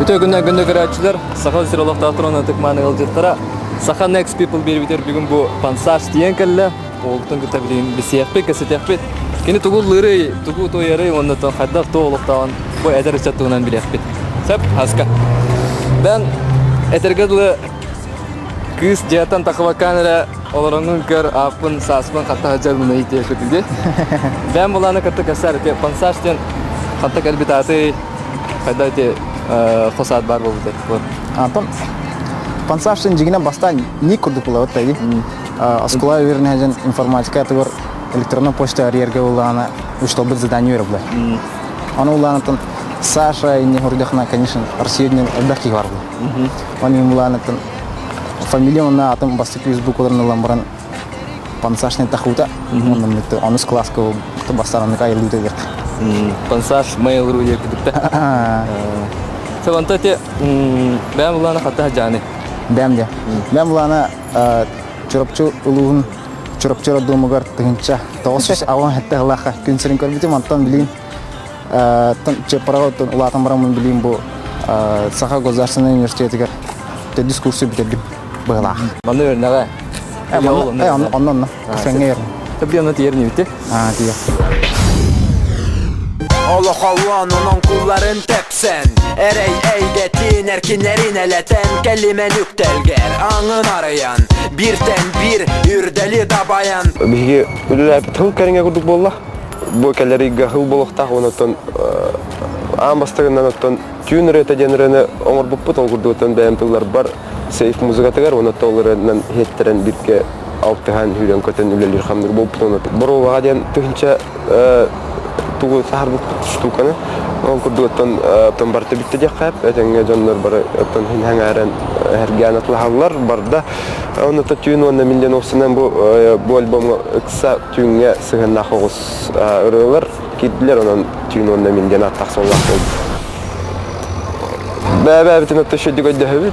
Bütün günde görücüler, Saha Ziralak Teatro'na tıkmanı yolculuklara. Saha Next People bir biter bugün bu pansaj diyen kelle. Oğluktan kütebileyim bir siyahpet, kesitiyahpet. Kini tuğul lırı, tuğul toyarı, ondan sonra haddaf toğuluktan bu eder içatığından biliyahpet. Sep, haska. Ben etergedli kız cihatan takıvakanlara olarının kör apın sasman hatta hacalmına ihtiyaç edildi. Ben bulana katta kasar te pansaj diyen hatta kalbitatı kadar te xosat бар болды. Антон пансаштын жигине баста не курдук булат тайди. Аскула вернежен информатика төгөр электронный почта арьерге улана уштолбы задание бербла. Аны уланатын Саша не хурдахна, конечно, арсиеднен элбаки бар бу. Аны уланатын фамилияна атым басты Facebook оларны ламбаран пансашны тахута. Аны класска бастараны кайылды дегер. Пансаж mail руя кудукта. Sevanta te ben bulana hatta jani. Бәмде. Мен булана чурапчу улуун чурапчура думагар тынча. Тоосус аван хатта халаха күнсерин көрбүтүм антан билин. Тан чепараготон улатан барамын билин бу Саха государственный университетигер те дискурсы битердим была. Маны өрнәгә. Оннон. Сеңер. Таблианы тиерни бите. Тия. Allah Allah'ın onun kulların tepsen Erey eydetin erkinlerin eleten Kelime nüktelger anın arayan Birden bir ürdeli dabayan Bihi ülüläp tıl kәреңе күрдүк болла. Бу келери гахыл болуктак онотон ан бастыгынан оттон тюнер этеденрене оңор буппут ол күрдүктөн бәм тыллар бар. Сейф музыка тегер онотолларынан хеттерен бирке алптыхан хүрен көтөн үлелер хамдыр болуп онот. Борова ден тынча тугу сахар бу штуканы он курдуттан тон барты битте де кап этеңге жоннор бар тон хаңаран хергәнатлы халлар барда оны та түйүн онна минден осынан бу альбомга кыса түйүнгө сыгына хогус өрөлөр китлер онун түйүн онна минден аттак соллак болду бәбә битен төшөдүгө дөһөбү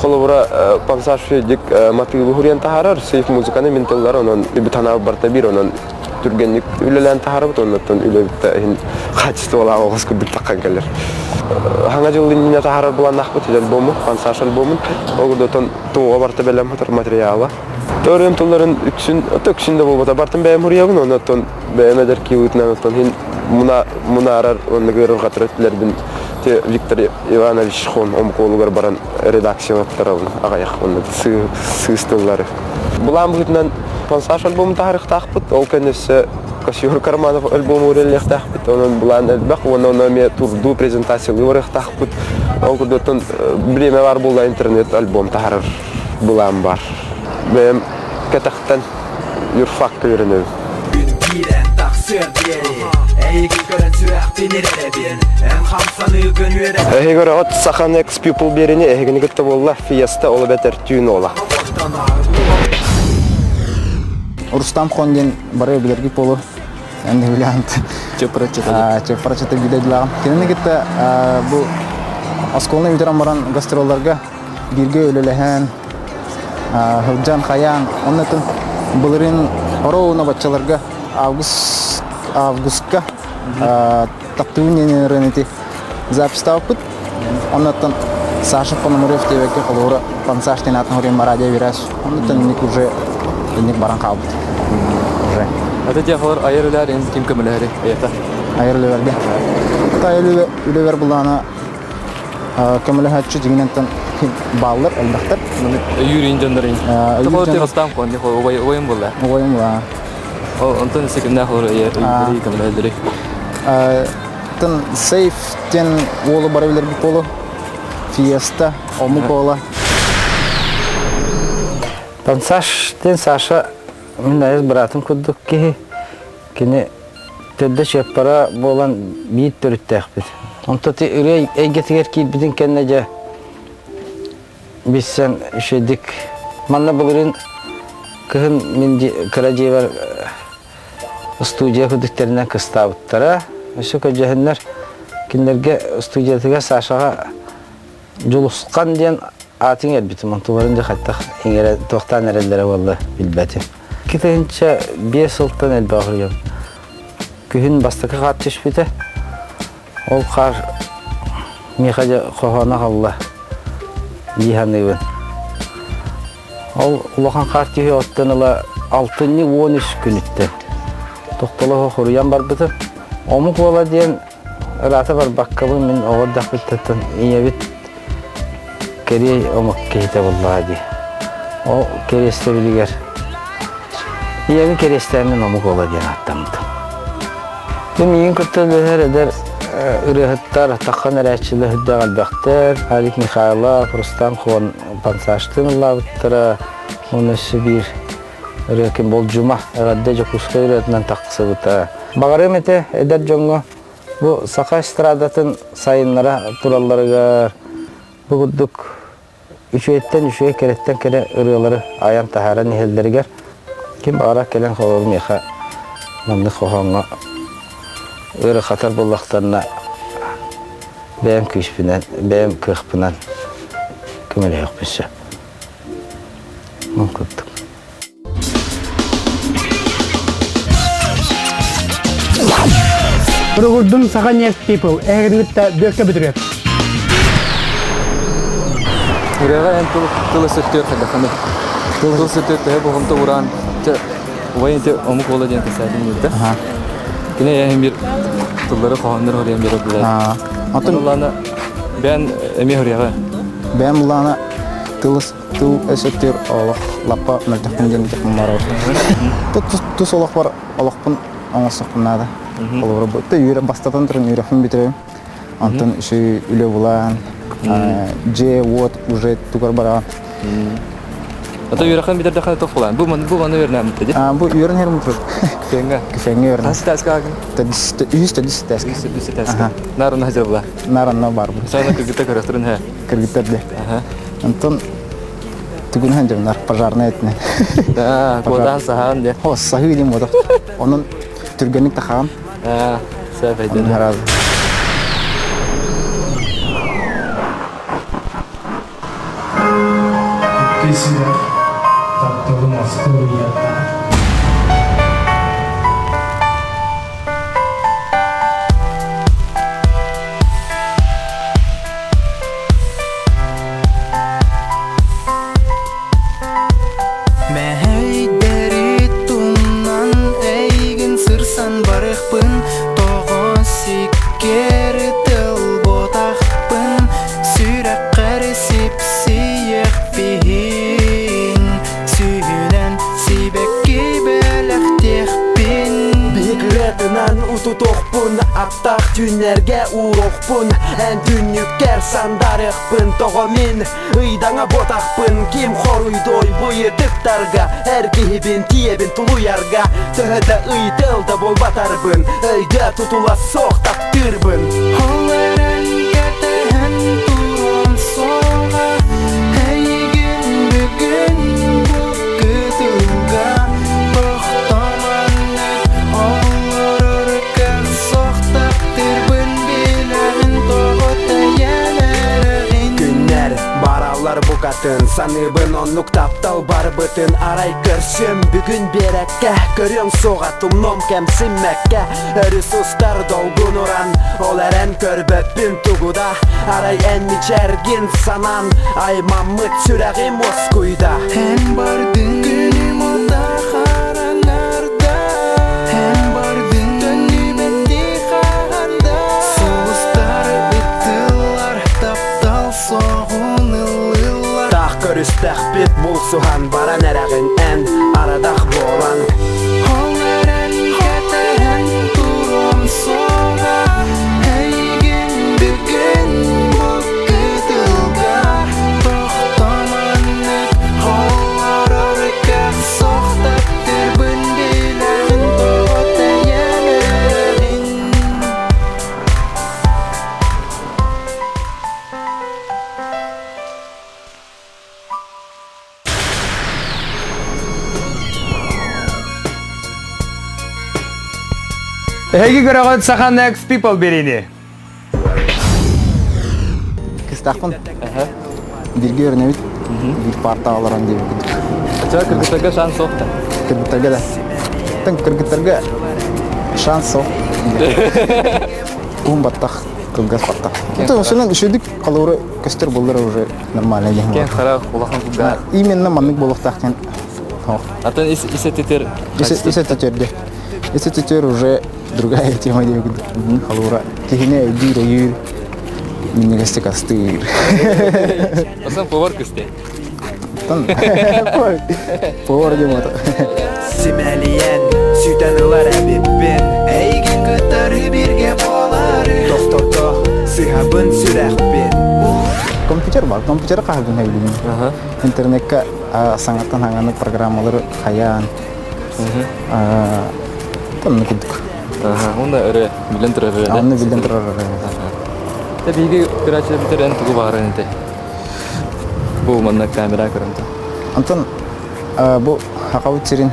холобура пансаж дик матылы хурен тахарар сейф музыканы минтеллар онун битана барта бир онун түргенlik үлелән тахарып оннан үлебитте хин качты ола огыз күрдүк таккан келер. Хаңа жылы мине тахарып булан нахбыт альбому, пансаж альбомун. Огурдотон туга барта белем хатыр материалы. Төрөм тулларын өтөкшүндө болбота бартын бәм хуриягын оннан бәмедер киутнан оннан хин мунарар онны көрүп катырытларбын. Те Виктор Иванович хон омколугар баран редакциялаттарын агаяк онны сыстыллары. Булам бүтнен пансаж альбом тарих тахпыт, ол кенесе Косюр Карманов альбом урелех тахпыт, онун булан элбак, онун ме турду презентациялы урех тахпыт, ол кудотон бреме бар булда интернет альбом тарих булан бар. Бем кетахтан юрфак көрүнөбү. Bilen taksir diyeri Eygi gören sürak denir edebin En hamsanı gönüere Эгер от Saha Next People берине эгени кетте болла фиеста ол бетер түйүн ола. Рустам Хондин бары билерги полу. Энди билант. Чепрачата бидедла. Кенене кетте бу Асколны үтерәм баран гастролларга бирге өлеләһән Хылҗан Хаян оннатын булырын ороуна бачаларга августка тактууненеренити запись таппыт. Оннатын Саша Пономарев тевеке холора пансаж тенатын хорен марадия вирас. Оннатын ник уже ник баран калбыт. Уже. Ата тяхлар айырлар энди ким көмөлөрү аята. Айырларга. Тайлы үлевер булана көмөлөһөчү жигинентен баллар элбактар. Юрин жандарын. Тохор тегастан конди ойын булла. Ойын ва. Антон секиндә хор айырлар көмөлөрү. Тен сейф тен олы барабилер бу полу. Фиеста, омукола. Пансаж тен Саша мен айыз братым куддук ки кини төддө чеппара болан бийит төрүттәкбит. Онто ти үрей эйгетигер ки бидин кеннеже биссен шедик манна булырын кыһын мен каражевар студия кудуктеринен кыстабыттара. Ошо көжөһөннөр киндерге студиятыга Сашага жолускан ден атын элбитим антуларын да хатта иңере токтан эрелдере болду билбетим. Китенче 5 жылдан элбагырым. Күн бастыкка кат түшпүтө. Ол кар Михаja kohona Allah. Yihanıbın. Ol ulağan qartihi ottanıla 6-13 günütte. Toqtala horuyan bar bıtı. Omuk bola diyen rata var bakkabı min oğurdak bittatan iyebit keri omuk kehite vallahi di. O kereste biliger. Iyebit kerestemin omuk bola diyen attamdı. Bu miyin kırtılı her eder ırıhıttar takkan ereçili hüdde galbaktar. Halik Mikhailov, Rustam Khuan Pansashtın Allah bittıra. Onun işi bir ırıhkin bol cuma. Eğadde jokuska ırıhıtından takısı bıta. Bağırım ete eder jongo. Bu Saka istradatın sayınlara turalları bu kudduk 3-3'ten 3'e keretten kere ırıhları ayan tahara nihelleri ger. Kim bağırak gelen kovur miha. Namlı kohanga ırı khatar bollaklarına benim kışpinen, benim kıhpinen kümele yok bir şey. Mümkündür. Urugurdun Saka Next People, eğerlikte dökte bitiriyor. Urega en tulu sektör kadar. Tulu sektör teh bu hamta uran. Vay te omuk bola diyen tesadüf yedi. Yine yani bir tulları kahandır oraya bir oldular. Атын Onlarla ben emi oraya. ben bulana tıl eşittir Allah lapa mertahkan jen tekmara. Tu solak var Allah'ın anasıkına da. Olur bu. Te yürü bastatan turun yürüfüm bitireyim. Antın şey üle bulan. C what уже tukar bara. Atau yurakan bitar dakhan tofulan. Bu mana verna mutedi. Bu yürün her mutluluk. Kenga. Kefengi yürün. Tas kagan. Tadis tes. Bisa tas. Narun hajarlah. Naran var bu. Sana kita karastırın ha. Kırgıtlar de. Aha. Антон түгүн ханжамдар пожарный этне. Da, kodan sahan de. О, сахи дим вода. Onun түргенlik тахан. Сәфәйден. Хараз. Kesiler, tatlı Moskova. Tutokpun, aptaq tünlerge uroqpun. En tünnykker sandarıqpın toğumin. Iydana botaqpın, kim horuydoy buyu tıktarga. Erkihibin tiyebin tuluyarga. Töhöda ıydılda bol batarbın. Öyde tutula soqtaqtırbın. Hollaren getehen turon soğa. Hey gün bugün bu kütülga. Bu katın sanıbın onluk taptal bar bıtın aray kırşım bugün berekke görüyorum soğatum nom kemsinmekke örü sustar dolgun oran olaren körböppün tuguda aray en içergin sanan ay mammıt süreği Moskuyda hem bardın günüm oda karanlarda hem bardın dönüm etti kahanda soğustar bittiler taptal soğun Körüstək bit bulsuhan bara nerəğin en aradak bolan Hollaren getehen turon soğa Hey gün bugün bu kütülga Toxtamanlık hollar örkək soxtaktır bündilərin toğut eyelerin Hegi görüyoruz Saka Next People birini. Kıstaqpın. Birge örnevit. Bir parta alaran diye. Çak kırgıtaga şans sokta. Kırgıtarga da. Tan kırgıtarga şans sok. Battaq кылгас патта. Это сонан ишедик калоры көстер булдыр уже нормально Кен дем. хара улахан куга. Именно маннык болуктахтан. Атын исетитер. Если теперь уже другая тема дем. Калора кихине дира юр. Мине гасте кастыр. Асан повар кысты. Тан. Повар дем ата. Simeliyen süten ılar ebibbin Eygen gıttarı birge boları Doktorda sıhabın sürekbin Компьютер kahgın hevliyim. Ага. Internetke sangattan hanganlık programmaları kayan. Tanını kuduk. Ага. Онда өрө билен турар өрө. Anını bilden turar. Те биги кырачы битерен тугу багырын те. Бу манна камера көрүнтө. Антон bu hakavut sirin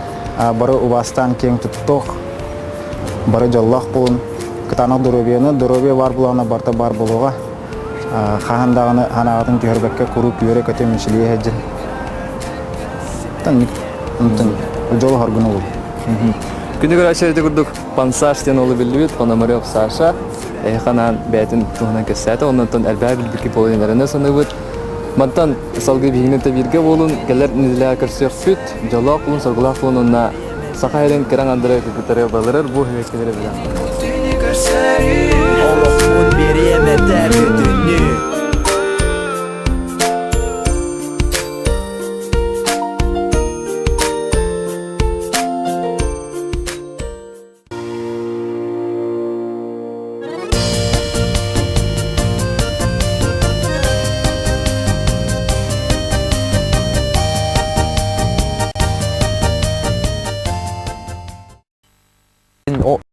bары убастан кең туттук. Бары жоллах болун. Кытанак дөрөбе бар булана барта бар болуга. Хахандагыны ханагатын көрбөккө куруп үйрө көтөмүнчүлүгү хеджин. Тан антон жол харгыны бол. Күнүгөр ачарды курдук пансаж тен олу билбит, Пономарев Саша. Ханан бәтин туһунан кесәте, оннан әлбә билбики полинерне саныбыт. Мантан салгы бигинете бирге болун, келер низлә көрсөк бүт, жолак болун, саргылак болун, онна сахайрын керән андыры кытары балырыр, бу хәкәтләре белән. Tüni görseri Olomun bir yemete bütünü